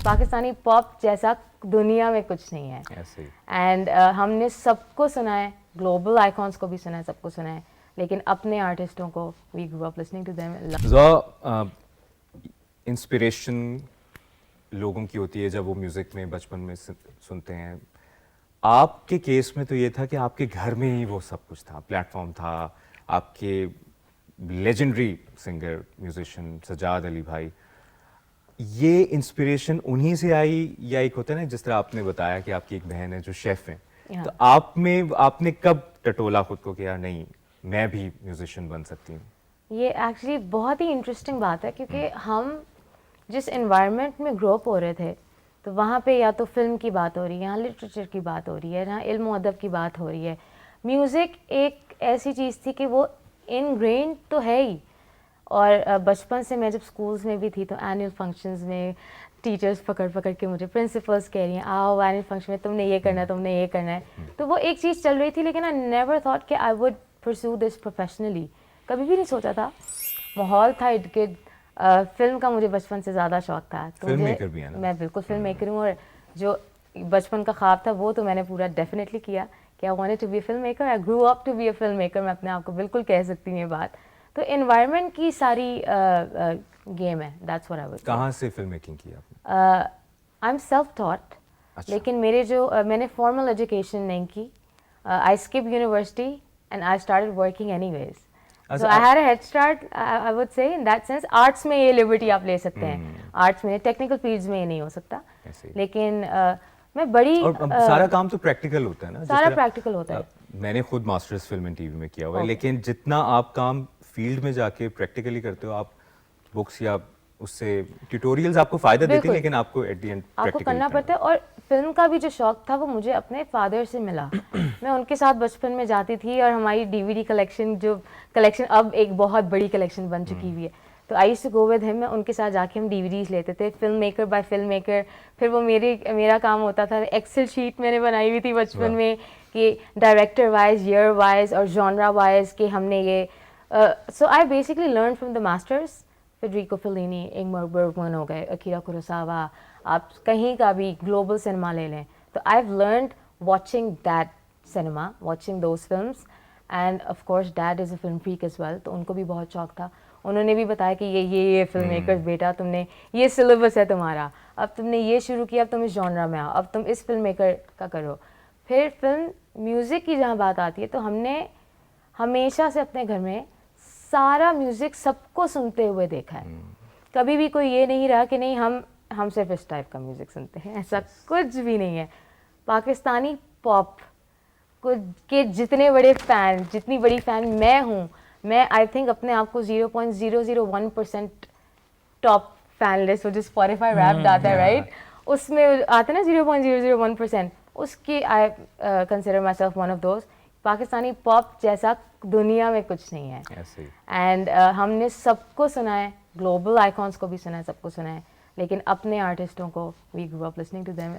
Pakistani pop जैसा दुनिया में कुछ नहीं है। ऐसे ही एंड हमने सबको सुना है, ग्लोबल आइकॉन्स को भी सुना है, सबको सुना है, लेकिन अपने आर्टिस्टों को we grew up listening to them. Inspiration लोगों की होती है जब वो म्यूज़िक में बचपन में सुनते हैं। आपके केस में तो ये था कि आपके घर में ही वो सब कुछ था, प्लेटफॉर्म था, आपके legendary singer musician Sajjad Ali भाई। ये इंस्पिरेशन उन्हीं से आई या एक होता है ना, जिस तरह आपने बताया कि आपकी एक बहन है जो शेफ है, तो आप में आपने कब टटोला खुद को कि यार नहीं मैं भी म्यूजिशियन बन सकती हूँ? ये एक्चुअली बहुत ही इंटरेस्टिंग बात है, क्योंकि हम जिस एनवायरनमेंट में ग्रो अप हो रहे थे, तो वहाँ पे या तो फिल्म की बात हो रही है, यहाँ लिटरेचर की बात हो रही है, यहाँ इल्म अदब की बात हो रही है। म्यूज़िक एक ऐसी चीज़ थी कि वो इनग्रेन्ड तो है ही। और बचपन से मैं जब स्कूल्स में भी थी तो एनुअल फंक्शंस में टीचर्स पकड़ पकड़ के मुझे, प्रिंसिपल्स कह रही हैं आओ एनुअल फंक्शन में तुमने ये करना है, तुमने ये करना है। तो वो एक चीज़ चल रही थी, लेकिन आई नेवर थॉट कि I would pursue this professionally. कभी भी नहीं सोचा था। माहौल था इर्द गिर्द। फिल्म का मुझे बचपन से ज़्यादा शौक था, तो फिल्म मेकर भी है ना? मैं बिल्कुल फिल्म मेकर हूँ, और जो बचपन का ख्वाब था वो तो मैंने पूरा डेफिनेटली किया कि I wanted to be a film maker, I grew up to be a film maker. मैं अपने आप को बिल्कुल कह सकती हूँ ये बात। तो एनवायरनमेंट की सारी गेम है, दैट्स व्हाट आई वुड। कहाँ से फिल्म मेकिंग की आपने? आई एम सेल्फ टॉट, लेकिन मेरे जो मैंने फॉर्मल एजुकेशन नहीं की। I skip university and I started working anyways. So I had a head start, I would say, in that sense. Arts में ये लिबर्टी आप ले सकते हैं, आर्ट्स में टेक्निकल फील्ड्स में ये नहीं हो सकता। लेकिन मैं बड़ी और सारा काम तो प्रैक्टिकल होता है ना, सारा प्रैक्टिकल होता है। मैंने खुद मास्टर्स फिल्म एंड टीवी में किया हुआ है, लेकिन जितना आप काम फील्ड में जाके प्रैक्टिकली करते हो, आप बुक्स या उससे ट्यूटोरियल्स आपको फायदा देती है, लेकिन आपको एट द एंड आपको करना पड़ता है। और फिल्म का भी जो शौक था वो मुझे अपने फादर से मिला। मैं उनके साथ बचपन में जाती थी, और हमारी डीवीडी कलेक्शन, जो कलेक्शन अब एक बहुत बड़ी कलेक्शन बन चुकी हुई है, तो I used to go with him. मैं उनके साथ जाके हम डीवीडीज लेते थे, film maker by film maker. फिर वो मेरा काम होता था, एक्सेल शीट मैंने बनाई हुई थी बचपन में कि डायरेक्टर वाइज, ईयर वाइज और जॉनरा वाइज कि हमने ये। So I basically learn from the masters. Federico Fellini, Ingmar Bergman हो गए, अकीरा कुरोसावा, आप कहीं का भी ग्लोबल सिनेमा ले लें। तो I have learned watching that cinema, watching those films. And of course dad is a film freak as well, तो उनको भी बहुत शौक था। उन्होंने भी बताया कि ये फिल्म मेकर्स, बेटा तुमने ये सिलेबस है तुम्हारा, अब तुमने ये शुरू किया, अब तुम इस जॉनरा में आओ, अब तुम इस फिल्म मेकर का करो। फिर फिल्म म्यूज़िक की जहाँ बात आती है, तो हमने हमेशा से अपने घर में सारा म्यूज़िक सबको सुनते हुए देखा है। कभी भी कोई ये नहीं रहा कि नहीं हम सिर्फ इस टाइप का म्यूज़िक सुनते हैं, ऐसा कुछ भी नहीं है। पाकिस्तानी पॉप के जितने बड़े फ़ैन, जितनी बड़ी फ़ैन मैं हूँ, मैं आई थिंक अपने आप को 0.001% टॉप फैन लिस्ट, वो जो स्पॉटिफाई रैप्ड आता है, राइट, उसमें आता है ना 0.001%, उसकी I consider my self one of those. Pakistani pop जैसा दुनिया में कुछ नहीं है। एंड हमने सबको सुना है, ग्लोबल आइकॉन्स को भी सुना है, सबको सुना है, लेकिन अपने आर्टिस्टों को we grew up listening to them.